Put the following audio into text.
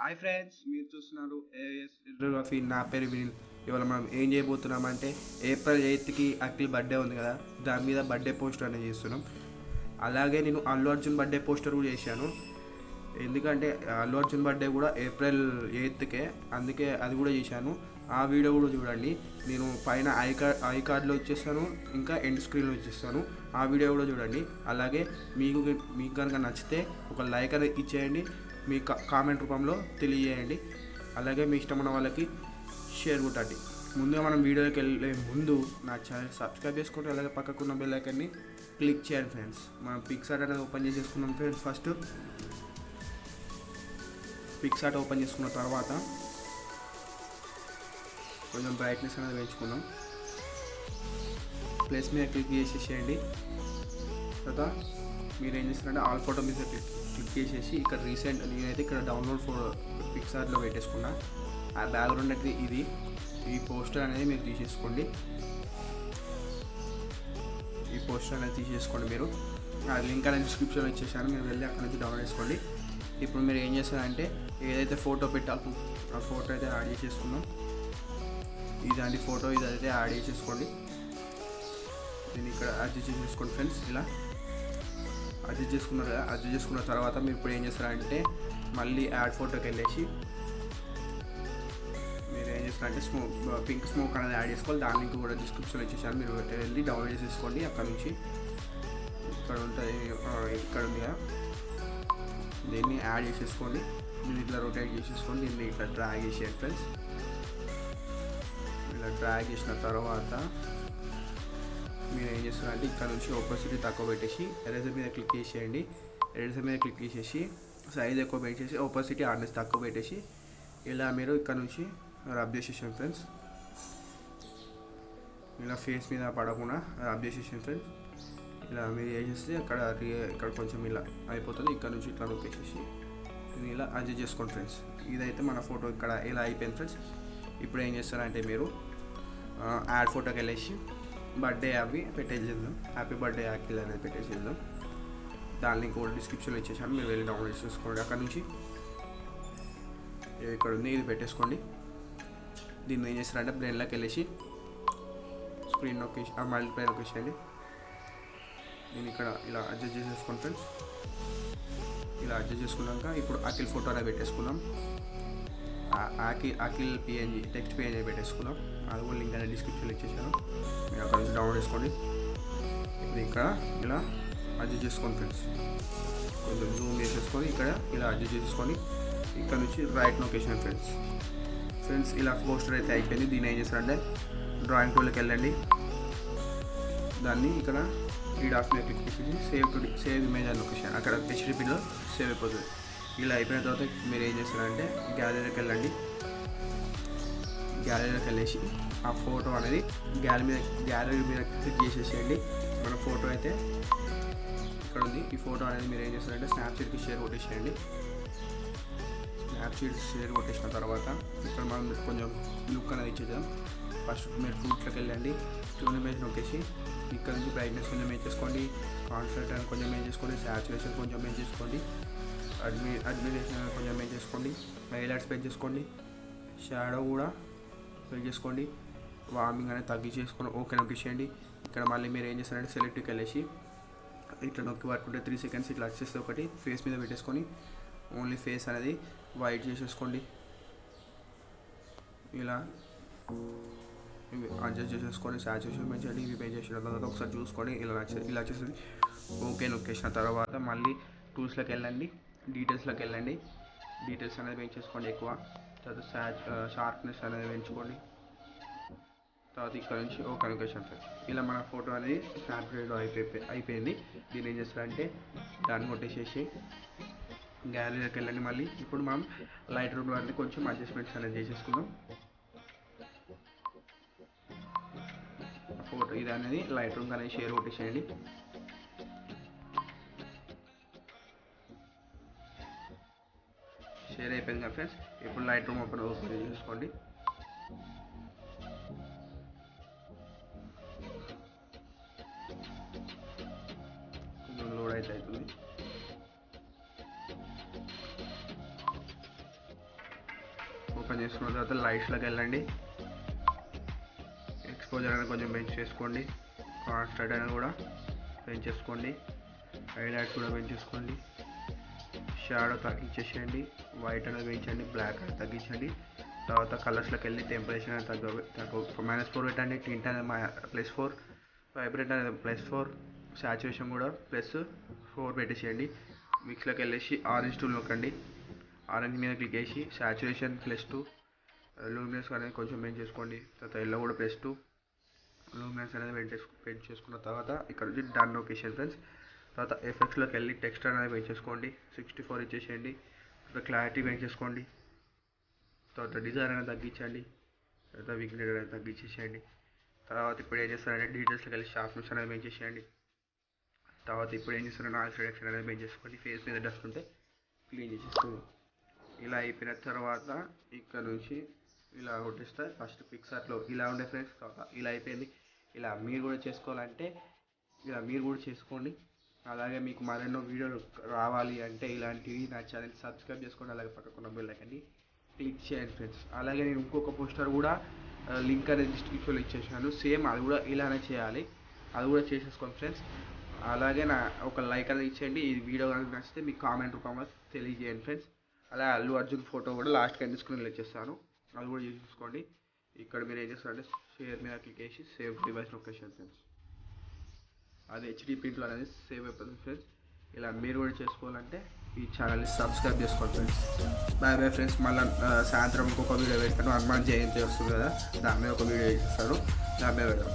Hi friends, మీరు చూస్తున్నారు as photography. నా పేరు వినిల్. ఇవాళ మనం ఏం చేయబోతున్నామంటే ఏప్రిల్ 8కి అఖిల్ బర్త్డే ఉంది కదా, దాని మీద బర్త్డే పోస్టర్ అనేది చేస్తున్నాం. అలాగే నేను అల్లు అర్జున్ బర్త్డే పోస్టర్ కూడా చేశాను. ఎందుకంటే అల్లు అర్జున్ బర్త్డే కూడా ఏప్రిల్ 8కే, అందుకే అది కూడా చేశాను. ఆ వీడియో కూడా చూడండి. నేను పైన ఐ కార్డ్లో ఇచ్చేస్తాను, ఇంకా ఎండ్ స్క్రీన్లో ఇచ్చేస్తాను. ఆ వీడియో కూడా చూడండి. అలాగే మీకు కనుక నచ్చితే ఒక లైక్ అనేది ఇచ్చేయండి, మీ కామెంట్ రూపంలో తెలియజేయండి. అలాగే మీ ఇష్టమైన వాళ్ళకి షేర్ కొట్టండి. ముందుగా మనం వీడియోకి వెళ్ళే ముందు నా ఛానల్ సబ్స్క్రైబ్ చేసుకుంటే అలాగే పక్కకున్న బెల్ ఐకాన్ని క్లిక్ చేయండి ఫ్రెండ్స్. మనం పిక్సార్ట్ అనేది ఓపెన్ చేసేసుకున్నాం ఫ్రెండ్స్. ఫస్ట్ పిక్సార్ట్ ఓపెన్ చేసుకున్న తర్వాత కొంచెం బ్రైట్నెస్ అనేది పెంచుకున్నాం. ప్లస్ మీద క్లిక్ చేసేసేయండి. తర్వాత మీరు ఏం చేస్తారంటే ఆల్ ఫోటో మీద క్లిక్ చేసేసి ఇక్కడ రీసెంట్ నేనైతే ఇక్కడ డౌన్లోడ్ పిక్సార్ట్లో పెట్టేసుకున్నా. ఆ బ్యాక్గ్రౌండ్ అయితే ఇది, ఈ పోస్టర్ అనేది మీరు తీసేసుకోండి. ఈ పోస్టర్ అనేది తీసేసుకోండి. మీరు ఆ లింక్ అనేది డిస్క్రిప్షన్లో ఇచ్చేసాను, మీరు వెళ్ళి అక్కడ నుంచి డౌన్లోడ్ చేసుకోండి. ఇప్పుడు మీరు ఏం చేస్తారంటే ఏదైతే ఫోటో పెట్టాలి ఆ ఫోటో అయితే యాడ్ చేసేసుకున్నాం. ఇదండి ఫోటో, ఇదైతే యాడ్ చేసేసుకోండి. దీన్ని ఇక్కడ అడ్జస్ట్ చేసేసుకోండి ఫ్రెండ్స్. ఇలా అడ్జస్ట్ చేసుకున్నారు కదా, అడ్జస్ట్ చేసుకున్న తర్వాత మీరు ఇప్పుడు ఏం చేస్తారంటే మళ్ళీ యాడ్ ఫోటోకి వెళ్ళేసి మీరు ఏం చేస్తారంటే పింక్ స్మోక్ అనేది యాడ్ చేసుకోవాలి. దాని లింక్ కూడా డిస్క్రిప్షన్లో ఇచ్చేసాను, మీరు వెళ్ళి డౌన్లోడ్ చేసేసుకోండి. అక్కడ నుంచి ఇక్కడ ఉంటుంది, ఇక్కడ ఉంది కదా, దీన్ని యాడ్ చేసేసుకోండి. మీరు ఇట్లా రొటేట్ చేసేసుకోండి. దీన్ని ఇట్లా డ్రాగ్ చేసేయండి ఫ్రెండ్స్. ఇలా డ్రాగ్ చేసిన తర్వాత మీరు ఏం చేస్తారంటే ఇక్కడ నుంచి ఒపాసిటీ తక్కువ పెట్టేసి ఎరేజర్ మీద క్లిక్ చేసేయండి. ఎరేజర్ మీద క్లిక్ చేసేసి సైజ్ ఎక్కువ పెట్టేసి ఒపాసిటీ ఆర్నెస్ తక్కువ పెట్టేసి ఇలా మీరు ఇక్కడ నుంచి రబ్ చేసేసాం ఫ్రెండ్స్. ఇలా ఫేస్ మీద పడకుండా రబ్ చేసేసాం ఫ్రెండ్స్. ఇలా మీరు ఏం చేస్తే ఇక్కడ కొంచెం ఇలా అయిపోతుంది. ఇక్కడ నుంచి ఇట్లా నొక్కేసేసి ఇలా అడ్జస్ట్ చేసుకోండి ఫ్రెండ్స్. ఇదైతే మన ఫోటో ఇక్కడ ఇలా అయిపోయింది ఫ్రెండ్స్. ఇప్పుడు ఏం చేస్తారంటే మీరు యాడ్ ఫోటోకి వెళ్ళేసి బర్త్డే అవి పెట్టేసేద్దాం. హ్యాపీ బర్త్డే అఖిల్ అనేది పెట్టేసేద్దాం. దాని లింక్ కూడా డిస్క్రిప్షన్లో ఇచ్చేసాను, మీరు వెళ్ళి డౌన్లోడ్ చేసుకోండి. అక్కడ నుంచి ఇక్కడ ఉంది, ఇది పెట్టేసుకోండి. దీన్ని ఏం చేస్తారంటే బ్రెయిన్లోకి వెళ్ళేసి స్క్రీన్ నొక్కేసి మల్టిప్లై నొక్కేసేయండి. నేను ఇక్కడ ఇలా అడ్జస్ట్ చేసేసుకోండి ఫ్రెండ్స్. ఇలా అడ్జస్ట్ చేసుకున్నాక ఇప్పుడు అఖిల్ ఫోటో అనేది పెట్టేసుకున్నాం. అఖిల్ పిఎన్జీ టెక్స్ట్ పిఎన్జీ పెట్టేసుకున్నాం. అది కూడా లింక్ అనేది డిస్క్రిప్షన్లో ఇచ్చేసాను, మీరు అక్కడ నుంచి డౌన్లోడ్ చేసుకోండి. ఇప్పుడు ఇక్కడ ఇలా అడ్జస్ట్ చేసుకోండి ఫ్రెండ్స్. కొంచెం జూమ్ చేసేసుకొని ఇక్కడ ఇలా అడ్జస్ట్ చేసుకొని ఇక్కడ నుంచి రైట్ నొకేషన్ ఫ్రెండ్స్. ఇలా పోస్టర్ అయితే అయిపోయింది. దీన్ని ఏం చేస్తారంటే డ్రాయింగ్ టూల్కి వెళ్ళండి. దాన్ని ఇక్కడ 3 డాట్స్ మీద క్లిక్ చేసి సేవ్ ఇమేజ్ అని లొకేషన్ అక్కడ హెచ్డిపిలో సేవ్ అయిపోతుంది. ఇలా అయిపోయిన తర్వాత మీరు ఏం చేస్తారంటే గ్యాలరీకి వెళ్ళండి. గ్యాలరీలోకి వెళ్ళేసి ఆ ఫోటో అనేది గ్యాలరీ మీద క్లిక్ చేసేసేయండి. మన ఫోటో అయితే ఇక్కడ ఉంది. ఈ ఫోటో అనేది మీరు ఏం చేస్తారంటే స్నాప్చాట్కి షేర్ కొట్టేసేయండి. స్నాప్చాట్ షేర్ కొట్టేసిన తర్వాత ఇక్కడ మనం కొంచెం లుక్ అనేది ఇచ్చేద్దాం. ఫస్ట్ మీరు టూల్స్లోకి వెళ్ళండి. ట్యూన్ ఇమేజ్ నొక్కేసి ఇక్కడ నుంచి బ్రైట్నెస్ కొంచెం ఏం చేసుకోండి, కాన్సంట్రేట్ అని కొంచెం ఏం చేసుకోండి, సాచురేషన్ కొంచెం ఏం చేసుకోండి, అడ్మిరేషన్ కొంచెం ఏం చేసుకోండి, హైలైట్స్ పెంచ్ చేసుకోండి, షాడో కూడా పెంచ్ చేసుకోండి, వార్మింగ్ అనేది తగ్గించేసుకొని ఓకే నొక్కేసేయండి. ఇక్కడ మళ్ళీ మీరు ఏం చేస్తారంటే సెలెక్ట్కి వెళ్ళేసి ఇట్లా నొక్కి పట్టుకుంటే 3 సెకండ్స్ ఇట్లా వచ్చేస్తే ఒకటి ఫేస్ మీద పెట్టేసుకొని ఓన్లీ ఫేస్ అనేది వైట్ చేసేసుకోండి. ఇలా అడ్జస్ట్ చేసేసుకొని సాచురేషన్ పెంచండి. ఇవి పే చేసిన తర్వాత ఒకసారి చూసుకొని ఇలా వచ్చేసింది. ఓకే నొక్కేసిన తర్వాత మళ్ళీ టూల్స్లోకి వెళ్ళండి, డీటెయిల్స్లోకి వెళ్ళండి. డీటెయిల్స్ అనేది పెంచేసుకోండి ఎక్కువ. తర్వాత షార్ప్నెస్ అనేది పెంచుకోండి. తర్వాత ఇక్కడ నుంచి ఓకే లొకేషన్ ఫ్రెండ్స్. ఇలా మన ఫోటో అనేది స్నాప్చాట్లో అయిపోయింది. దీన్ని ఏం చేస్తారంటే దాన్ని కొట్టేసేసి గ్యాలరీలోకి వెళ్ళండి. మళ్ళీ ఇప్పుడు మనం లైట్ రూమ్లో అనేది కొంచెం అడ్జస్ట్మెంట్స్ అనేది చేసేసుకుందాం. ఫోటో ఇది అనేది లైట్ రూమ్ అనేది షేర్ కొట్టేసేయండి. షేర్ అయిపోయింది కదా ఫ్రెండ్స్. ఇప్పుడు లైట్ రూమ్ ఓపెన్ చేసుకోండి. కొంచెం లోడ్ అయితే అవుతుంది. ఓపెన్ చేసుకున్న తర్వాత లైట్స్లోకి వెళ్ళండి. ఎక్స్పోజర్ అనేది కొంచెం పెంచేసుకోండి. కాన్స్టెంట్ అనేది కూడా పెంచేసుకోండి. హైలైట్స్ కూడా పెంచేసుకోండి. షాడో తగ్గించేసేయండి. వైట్ అనేది పెంచండి. బ్లాక్ అనేది తగ్గించండి. తర్వాత కలర్స్లోకి వెళ్ళి టెంపరేచర్ అనేది -4 పెట్టండి. టింట్ అనేది +4, వైబ్రెంట్ అనేది +4, సాచురేషన్ కూడా +4 పెట్టేసేయండి. మిక్స్లోకి వెళ్ళేసి ఆరెంజ్ టూల్ నొక్కండి. ఆరెంజ్ మీద క్లిక్ చేసి సాచురేషన్ +2, లూమినెన్స్ అనేది కొంచెం పెంచేసుకోండి. తర్వాత ఎల్లో కూడా +2, లూమినెన్స్ అనేది పెంచేసుకున్న తర్వాత ఇక్కడ నుంచి డన్ నొక్కేసేయండి ఫ్రెండ్స్. తర్వాత ఎఫెక్ట్స్లోకి వెళ్ళి టెక్స్చర్ అనేది పెంచేసుకోండి. 64 ఇచ్చేసేయండి. తర్వాత క్లారిటీ పెంచేసుకోండి. తర్వాత డిజైన్ అనేది తగ్గించండి. తర్వాత విగ్నేట్ అనేది తగ్గించేసేయండి. తర్వాత ఇప్పుడు ఏం చేస్తారంటే డీటెయిల్స్లోకి వెళ్ళి షార్ప్నెస్ అనేది పెంచేసేయండి. తర్వాత ఇప్పుడు ఏం చేస్తారంటే నాయిస్ రిడక్షన్ అనేది పెంచేసుకోండి. ఫేస్ మీద డస్ట్ ఉంటే క్లీన్ చేసేసుకోండి. ఇలా అయిపోయిన తర్వాత ఇక్కడ నుంచి ఇలా కొట్టిస్తే ఫస్ట్ పిక్సార్ట్లో ఇలా ఉండే ఫ్రెండ్స్. ఇలా అయిపోయింది. ఇలా మీరు కూడా చేసుకోవాలంటే ఇలా మీరు కూడా చేసుకోండి. అలాగే మీకు మరెన్నో వీడియోలు రావాలి అంటే ఇలాంటివి నా ఛానల్ సబ్స్క్రైబ్ చేసుకోండి. అలాగే పక్కకున్న బెల్ ఐకాన్ని క్లిక్ చేయండి ఫ్రెండ్స్. అలాగే నేను ఇంకొక పోస్టర్ కూడా లింక్ అనేది డిస్క్రిప్షన్లో ఇచ్చేసాను. సేమ్ అది కూడా ఇలానే చేయాలి. అది కూడా చేసేసుకోండి ఫ్రెండ్స్. అలాగే నా ఒక లైక్ అనేది ఇచ్చేయండి. ఈ వీడియో కనుక నచ్చితే మీకు కామెంట్ రూపంలో తెలియజేయండి ఫ్రెండ్స్. అలా అల్లు అర్జున్ ఫోటో కూడా లాస్ట్కి ఎండ్ స్క్రీన్లో ఇచ్చేస్తాను. అది కూడా చూసుకోండి. ఇక్కడ మీరు ఏం చేస్తారంటే షేర్ మీద క్లిక్ చేసి సేవ్ డివైస్ లొకేషన్ ఫ్రెండ్స్. అది హెచ్డి ప్రింట్లో అనేది సేవ్ అయిపోతుంది ఫ్రెండ్స్. ఇలా మీరు కూడా చేసుకోవాలంటే ఈ ఛానల్ని సబ్స్క్రైబ్ చేసుకోండి ఫ్రెండ్స్. Bye bye friends. మళ్ళీ సాయంత్రం ఇంకొక వీడియో పెట్టాను. హనుమాన్ జయంతి వస్తుంది కదా, దాని మీద ఒక వీడియో చేస్తాను. దాని మీద పెడదాం.